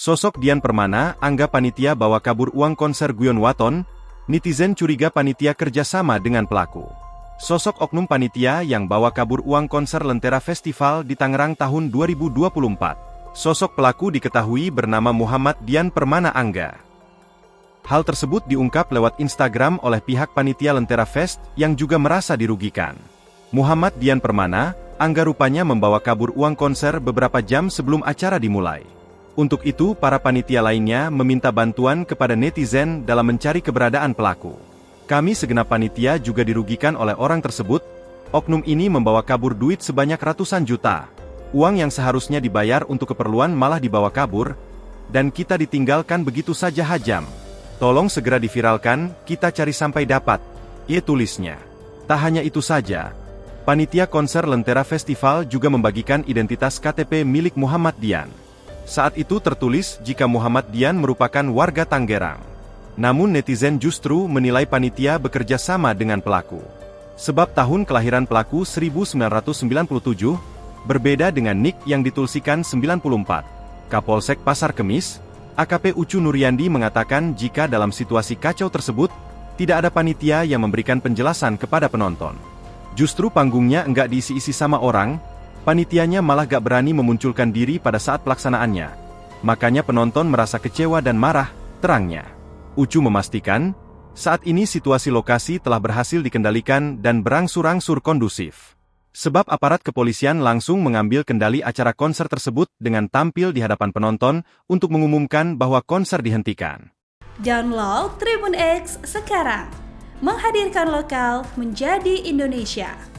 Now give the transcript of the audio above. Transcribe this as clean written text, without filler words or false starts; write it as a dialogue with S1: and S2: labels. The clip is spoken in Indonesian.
S1: Sosok Dian Permana, anggap panitia bawa kabur uang konser Guyon Waton, netizen curiga panitia kerjasama dengan pelaku. Sosok oknum panitia yang bawa kabur uang konser Lentera Festival di Tangerang tahun 2024. Sosok pelaku diketahui bernama Muhammad Dian Permana Angga. Hal tersebut diungkap lewat Instagram oleh pihak panitia Lentera Fest yang juga merasa dirugikan. Muhammad Dian Permana Angga rupanya membawa kabur uang konser beberapa jam sebelum acara dimulai. Untuk itu, para panitia lainnya meminta bantuan kepada netizen dalam mencari keberadaan pelaku. Kami segenap panitia juga dirugikan oleh orang tersebut. Oknum ini membawa kabur duit sebanyak ratusan juta. Uang yang seharusnya dibayar untuk keperluan malah dibawa kabur, dan kita ditinggalkan begitu saja hajam. Tolong segera diviralkan, kita cari sampai dapat, ia tulisnya. Tak hanya itu saja, panitia konser Lentera Festival juga membagikan identitas KTP milik Muhammad Dian. Saat itu tertulis jika Muhammad Dian merupakan warga Tangerang. Namun netizen justru menilai panitia bekerja sama dengan pelaku. Sebab tahun kelahiran pelaku 1997, berbeda dengan nik yang ditulsikan 94. Kapolsek Pasar Kemis, AKP Ucu Nuryandi mengatakan jika dalam situasi kacau tersebut, tidak ada panitia yang memberikan penjelasan kepada penonton. Justru panggungnya enggak diisi-isi sama orang, panitianya malah gak berani memunculkan diri pada saat pelaksanaannya. Makanya penonton merasa kecewa dan marah, terangnya. Ucu memastikan, saat ini situasi lokasi telah berhasil dikendalikan dan berangsur-angsur kondusif. Sebab aparat kepolisian langsung mengambil kendali acara konser tersebut dengan tampil di hadapan penonton untuk mengumumkan bahwa konser dihentikan.
S2: Download Tribun X sekarang, menghadirkan lokal menjadi Indonesia.